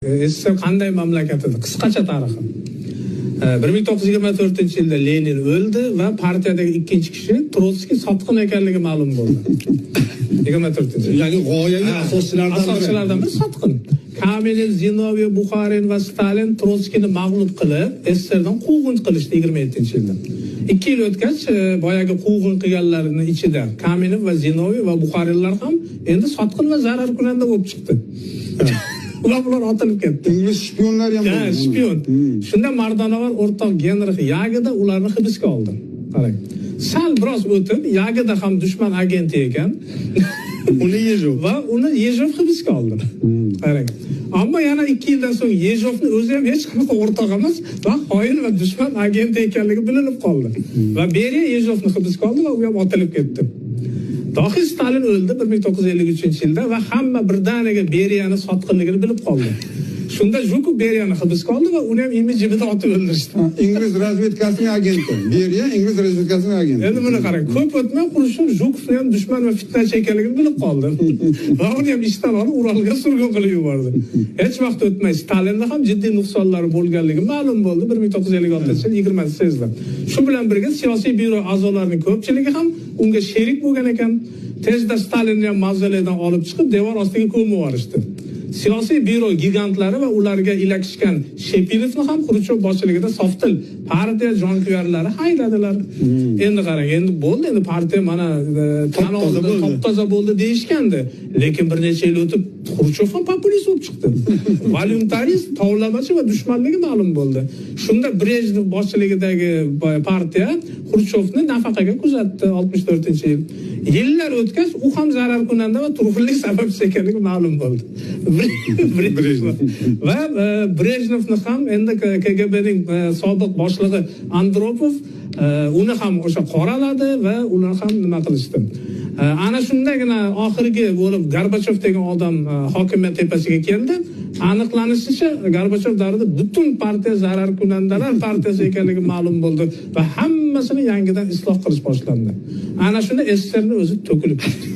SSR qanday mamlakat edi? Qisqacha tarixi. 1924-yilda Lenin o'ldi va partiyadagi ikkinchi kishi Trotskiy sotqin ekanligi ma'lum bo'ldi. 24-yilda. Ya'ni g'oyaviy asoschilardan biri sotqin. Kamenev, Zinoviev, Bukharin va Stalin Trotskiyni mag'lub qilib, SSRdan quvg'in qilishdi 27-yilda. 2 yil o'tgach, boyagi quvg'in qilganlarning ichida Kamenev va Zinoviev va Bukharinlar ham endi sotqin va zarar kunanda bo'lib chiqdi. Ular otilib ketdi. Ingliz shpionlar ham bo'ldi. Shpion. Shunda Mardonovar o'rtoq Genrix Yagida ularni hibsga oldi. Qarang. Sal biroz o'tib, Yagida ham dushman agenti ekan. Uni Yejov va uni Yejov hibsga oldi. Qarang. Ammo yana 2 yildan so'ng Yejovning o'zi ham hech qanaqa o'rtoq emas va xoin va dushman agenti ekanligi bilinib qoldi. Va Beriya Yejovni hibsga oldi va u ham otilib ketdi. Dahi Stalin o'ldi 1953-yilda va hamma birdaniga Beriyani sotqinligini bilib qoldi. Shunda Zhukov Beriyani hibsga oldi va uni ham imijida otib o'ldirishdi. Ingliz razvedkasining agenti. Beriya Ingliz razvedkasining agenti. Endi buni qarang, ko'p o'tmay Xrushchev Zhukovni ham dushman va fitnachi ekanligini bilib qoldi. Va uni ham ishdan olib Uralga surgun qilib yubordi. Hech vaqt o'tmay Stalinda ham jiddiy nuqsonlari bo'lganligi ma'lum bo'ldi 1956-yil 20-yilda. Shu bilan birga siyosiy byuro a'zolarining ko'pchiligi ham unga sherik bo'lgan ekan. Tezda Stalinni ham mavzoledan olib chiqib devor ostiga ko'mib yuborishdi. Siyosiy byuro gigantlari va ularga ilakishgan Shepirovni ham Xrushchev boshchiligida softil partiya jonkuyarlari haydadilar. Endi qarang, endi bo'ldi, endi partiya mana top-toza bo'ldi deyishgandi. Lekin bir necha yil o'tib Xrushchev ham populist bo'lib chiqdi. Voluntarist, tovlamachi va dushmanligi ma'lum bo'ldi. Shunda Brejnev boshchiligidagi partiya Xrushchevni nafaqaga kuzatdi 64-yil. Yillar o'tgach, u ham zarar kunanda va turg'unlik sababchisi ekanligi ma'lum bo'ldi. Va Brejnevni ham endi KGBning sobiq boshlig'i Andropov uni ham o'sha qoraladi va ular ham nima qilishdi. Ana shundagina oxirgi bo'lib Gorbachev degan odam hokimiyat tepasiga keldi. Aniqlanishicha, Gorbachev davrida butun partiya zarar kunandalar partiyasi ekanligi ma'lum bo'ldi va hammasini yangidan isloh qilish boshlandi. Ana shunda SSRning o'zi to'kilib ketdi.